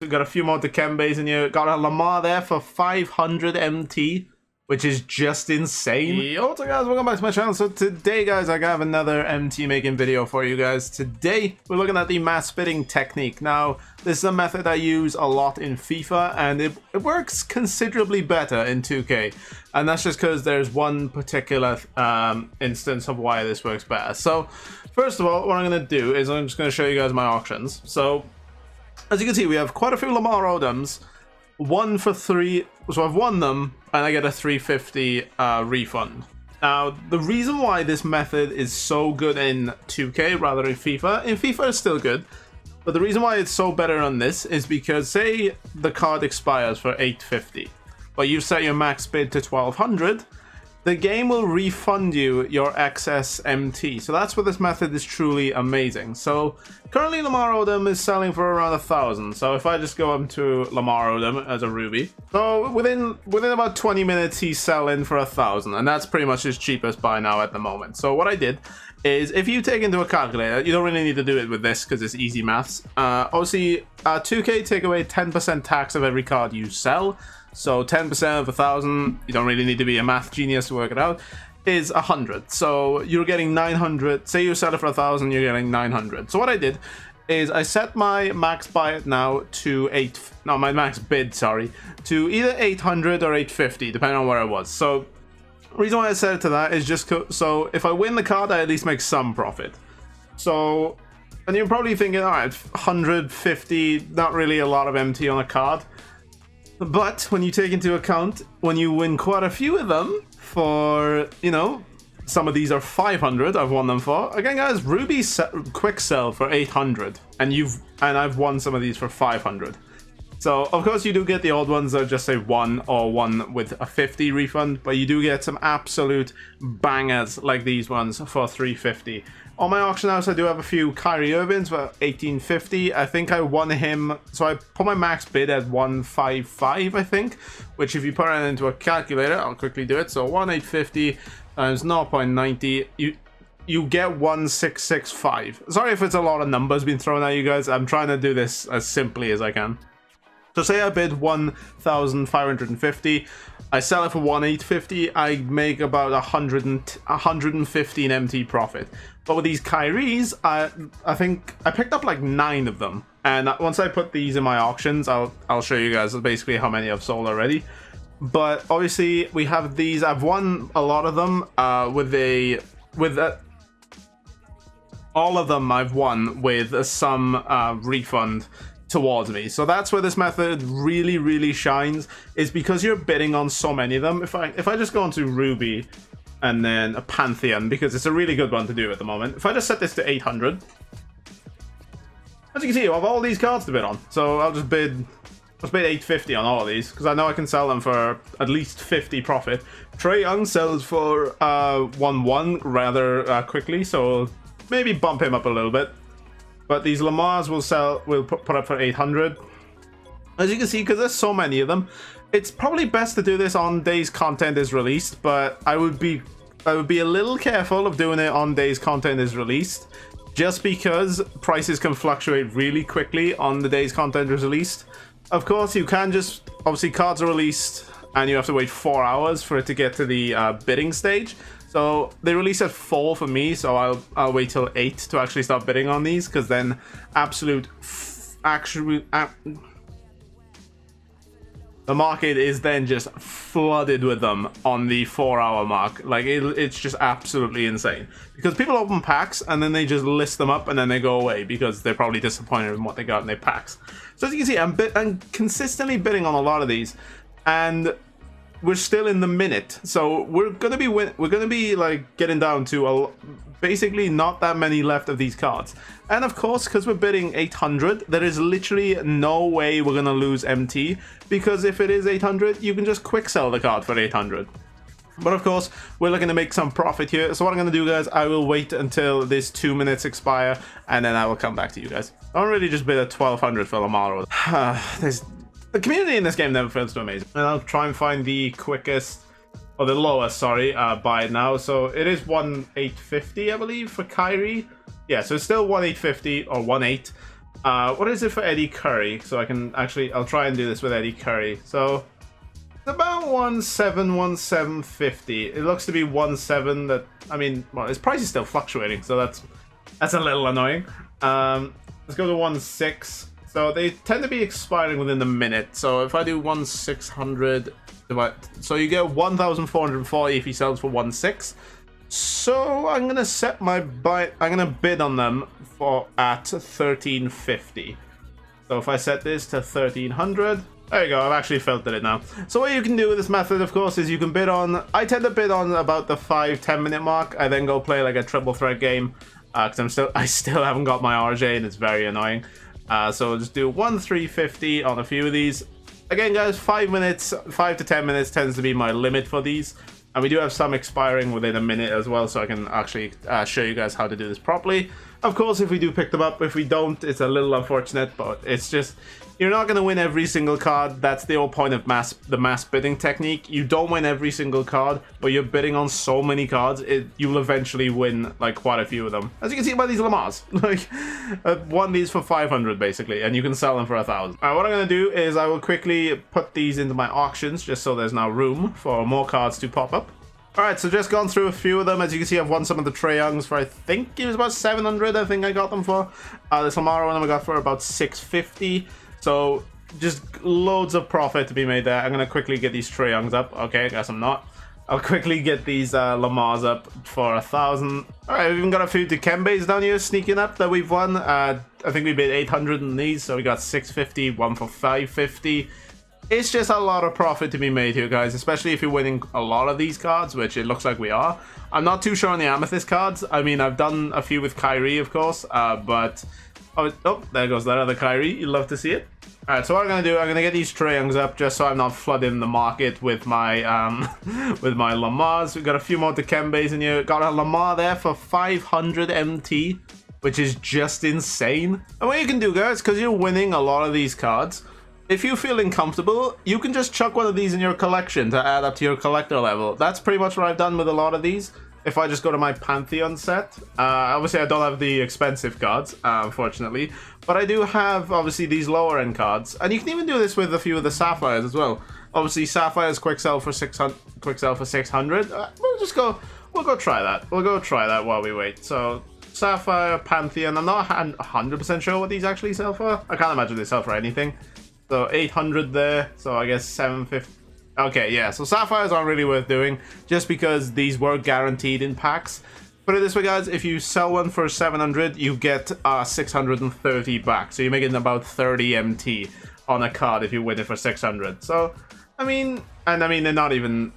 We got a few more Dikembes in here. Got a Lamar there for 500 MT, which is just insane. Yo, what's up guys, welcome back to my channel. So today guys, I have another MT making video for you guys. Today we're looking at the mass bidding technique. Now this is a method I use a lot in FIFA and it works considerably better in 2K, and that's just because there's one particular instance of why this works better. So first of all, what I'm going to do is I'm just going to show you guys my auctions. So as you can see, we have quite a few Lamar Odoms, 1 for 3, so I've won them, and I get a 350 refund. Now, the reason why this method is so good in 2K rather than FIFA it's still good, but the reason why it's so better on this is because, say the card expires for 850, but you set your max bid to 1200, the game will refund you your excess MT. So that's where this method is truly amazing. So currently Lamar Odom is selling for around 1,000. So if I just go up to Lamar Odom as a Ruby, so within about 20 minutes he's selling for 1,000, and that's pretty much his cheapest buy now at the moment. So what I did is, if you take into a calculator, you don't really need to do it with this because it's easy maths. Obviously 2K take away 10% tax of every card you sell. So 10% of 1,000, you don't really need to be a math genius to work it out, is 100. So you're getting 900. Say you sell it for 1,000, you're getting 900. So what I did is I set my max buy now to my max bid, sorry, to either 800 or 850, depending on where I was. So the reason why I set it to that is just so if I win the card, I at least make some profit. So, and you're probably thinking, all right, 150, not really a lot of MT on a card. But when you take into account, when you win quite a few of them for, you know, some of these are 500, I've won them for. Again, guys, Ruby quick sell for 800, and I've won some of these for 500. So, of course, you do get the old ones that just say 1 or 1 with a 50 refund, but you do get some absolute bangers like these ones for 350. On my auction house, I do have a few Kyrie Irvings for 1850. I think I won him, so I put my max bid at 155, I think, which if you put it into a calculator, I'll quickly do it. So 1850 times 0.90, you get 1665. Sorry if it's a lot of numbers being thrown at you guys. I'm trying to do this as simply as I can. So say I bid 1,550, I sell it for 1,850, I make about 115 MT profit. But with these Kyries, I think I picked up like 9 of them. And once I put these in my auctions, I'll show you guys basically how many I've sold already. But obviously we have these, I've won a lot of them all of them I've won with some refund towards me. So that's where this method really shines, is because you're bidding on so many of them. If I just go onto Ruby and then a Pantheon, because it's a really good one to do at the moment, if I just set this to 800, as you can see, I have all these cards to bid on. So I'll just bid 850 on all of these, because I know I can sell them for at least 50 profit. Trae Young sells for 1-1 rather quickly, so maybe bump him up a little bit. But these Lamars will put up for 800. As you can see, because there's so many of them, it's probably best to do this on days content is released, but I would be a little careful of doing it on days content is released, just because prices can fluctuate really quickly on the days content is released. Of course, you can just, obviously cards are released and you have to wait 4 hours for it to get to the bidding stage. So they release at 4 for me, so I'll wait till 8 to actually start bidding on these, because then the market is then just flooded with them on the 4-hour mark. Like it's just absolutely insane, because people open packs and then they just list them up and then they go away because they're probably disappointed in what they got in their packs. So as you can see, I'm consistently bidding on a lot of these, and we're still in the minute, so we're gonna be like getting down to basically not that many left of these cards. And of course, because we're bidding 800, there is literally no way we're gonna lose MT, because if it is 800, you can just quick sell the card for 800. But of course, we're looking to make some profit here. So what I'm gonna do, guys, I will wait until this 2 minutes expire, and then I will come back to you guys. I already just bid at 1200 for Lamar. The community in this game never fails to amaze. And I'll try and find the quickest, or the lowest, sorry, buy it now. So it is 1,850, I believe, for Kyrie. Yeah, so it's still 1,850 or 1,8. What is it for Eddie Curry? So I can actually, I'll try and do this with Eddie Curry. So it's about 1.750. It looks to be 1.7. That, I mean, well, his price is still fluctuating, so that's a little annoying. Let's go to 1.6. So they tend to be expiring within a minute. So if I do 1.600, so you get 1,440 if he sells for 1.6. So I'm gonna set my buy. I'm gonna bid on them at 1,350. So if I set this to 1,300, there you go. I've actually filtered it now. So what you can do with this method, of course, is you can bid on. I tend to bid on about the 5-10 minute mark. I then go play like a triple threat game because I still haven't got my RJ and it's very annoying. So we'll just do 1,350 on a few of these. Again, guys, 5 to 10 minutes tends to be my limit for these. And we do have some expiring within a minute as well, so I can actually show you guys how to do this properly. Of course, if we do pick them up, if we don't, it's a little unfortunate, but it's just, you're not going to win every single card. That's the whole point of the mass bidding technique. You don't win every single card, but you're bidding on so many cards, you'll eventually win like quite a few of them. As you can see by these Lamars, like one these for 500 basically, and you can sell them for 1,000. All right, what I'm going to do is I will quickly put these into my auctions just so there's now room for more cards to pop up. Alright, so just gone through a few of them. As you can see, I've won some of the Trae Youngs for, I think it was about 700, I think I got them for. This Lamar one I got for about 650. So, just loads of profit to be made there. I'm going to quickly get these Trae Youngs up. Okay, I guess I'm not. I'll quickly get these Lamars up for 1,000. Alright, we've even got a few Dikembes down here sneaking up that we've won. I think we bid 800 in these, so we got 650, one for 550. It's just a lot of profit to be made here, guys, especially if you're winning a lot of these cards, which it looks like we are. I'm not too sure on the Amethyst cards. I mean, I've done a few with Kyrie, of course, but... Oh, there goes that other Kyrie. You'd love to see it. Alright, so what I'm going to do, I'm going to get these Trae Youngs up just so I'm not flooding the market with my with my Lamars. We've got a few more Dikembes in here. Got a Lamar there for 500 MT, which is just insane. And what you can do, guys, because you're winning a lot of these cards, if you feel uncomfortable, you can just chuck one of these in your collection to add up to your collector level. That's pretty much what I've done with a lot of these. If I just go to my Pantheon set, obviously I don't have the expensive cards, unfortunately, but I do have, obviously, these lower end cards. And you can even do this with a few of the Sapphires as well. Obviously, Sapphires quick sell for 600. We'll go try that. We'll go try that while we wait. So, Sapphire, Pantheon, I'm not 100% sure what these actually sell for. I can't imagine they sell for anything. So 800 there, so I guess 750. Okay, yeah, so Sapphires aren't really worth doing, just because these were guaranteed in packs. Put it this way, guys, if you sell one for 700, you get 630 back. So you're making about 30 MT on a card if you win it for 600. So, I mean, they're not even...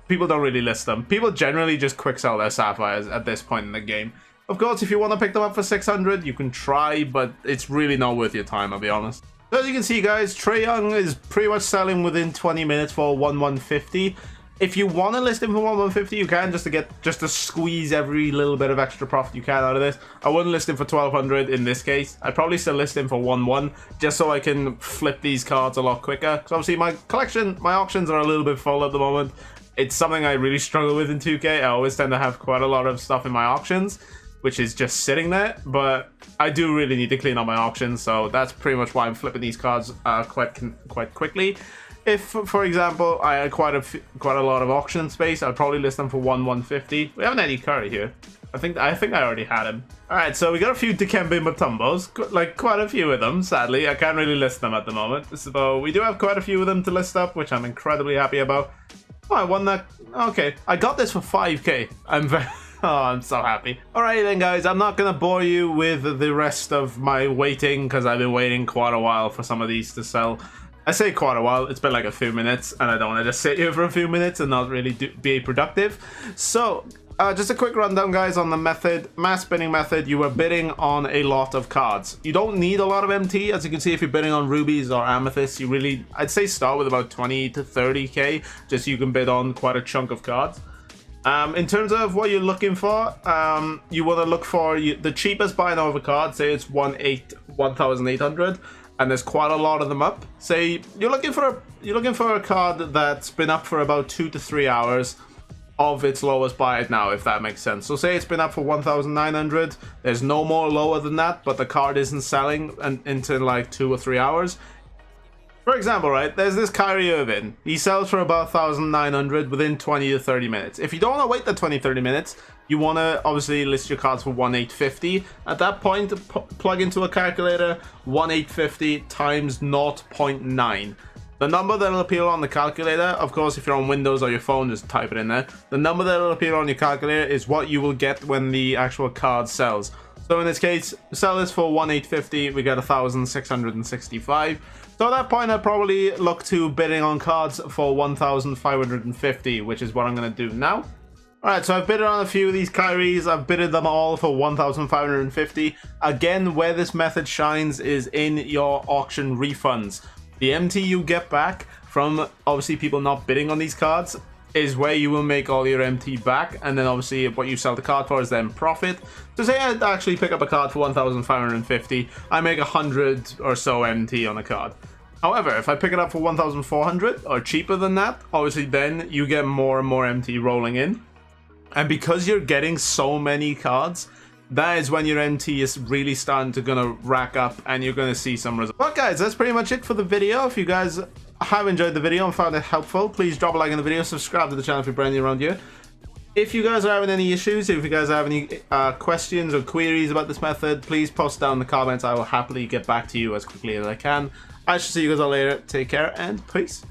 People don't really list them. People generally just quick sell their Sapphires at this point in the game. Of course, if you want to pick them up for 600, you can try, but it's really not worth your time, I'll be honest. So as you can see, guys, Trae Young is pretty much selling within 20 minutes for 1,150. If you want to list him for 1,150, you can, just to squeeze every little bit of extra profit you can out of this. I wouldn't list him for 1,200 in this case. I'd probably still list him for 1,100, just so I can flip these cards a lot quicker. Because obviously my auctions are a little bit full at the moment. It's something I really struggle with in 2K. I always tend to have quite a lot of stuff in my auctions, which is just sitting there, but I do really need to clean up my auctions, so that's pretty much why I'm flipping these cards quite quickly. If, for example, I had quite a lot of auction space, I'd probably list them for 1,150. We have an Eddie Curry here. I think I already had him. All right, so we got a few Dikembe Mutombos, like quite a few of them. Sadly, I can't really list them at the moment. So we do have quite a few of them to list up, which I'm incredibly happy about. Oh, I won that. Okay, I got this for 5k. I'm so happy. Alright then, guys, I'm not gonna bore you with the rest of my waiting, because I've been waiting quite a while for some of these to sell. I say quite a while, it's been like a few minutes, and I don't want to just sit here for a few minutes and not really be productive. So, just a quick rundown, guys, on the mass bidding method. You are bidding on a lot of cards. You don't need a lot of MT. As you can see, if you're bidding on rubies or amethysts, you really, I'd say start with about 20 to 30k, just so you can bid on quite a chunk of cards. In terms of what you're looking for, you want to look for the cheapest buy now of a card. Say it's 1,800, and there's quite a lot of them up. Say you're looking for a card that's been up for about 2 to 3 hours. of its lowest buy now, if that makes sense. So say it's been up for 1,900, there's no more lower than that, but the card isn't selling into like 2 or 3 hours. For example, right, there's this Kyrie Irving. He sells for about 1,900 within 20 to 30 minutes. If you don't want to wait the 20-30 minutes, you want to obviously list your cards for 1,850. At that point, plug into a calculator, 1,850 times 0.9. The number that'll appear on the calculator, of course, if you're on Windows or your phone, just type it in there. The number that'll appear on your calculator is what you will get when the actual card sells. So in this case, sell this for 1,850, we get 1,665. So at that point, I'd probably look to bidding on cards for 1,550, which is what I'm going to do now. Alright, so I've bidded on a few of these Kyries. I've bidded them all for 1,550. Again, where this method shines is in your auction refunds. The MT you get back from obviously people not bidding on these cards is where you will make all your MT back, and then obviously what you sell the card for is then profit. So say I actually pick up a card for 1,550, I make 100 or so MT on a card. However, if I pick it up for 1,400 or cheaper than that, obviously then you get more and more MT rolling in. And because you're getting so many cards, that is when your MT is really starting to gonna rack up and you're gonna see some results. But guys, that's pretty much it for the video. If you guys have enjoyed the video and found it helpful, please drop a like on the video, subscribe to the channel if you're brand new around here. If you guys are having any issues, if you guys have any questions or queries about this method, please post down in the comments. I will happily get back to you as quickly as I can. I shall see you guys all later. Take care and peace.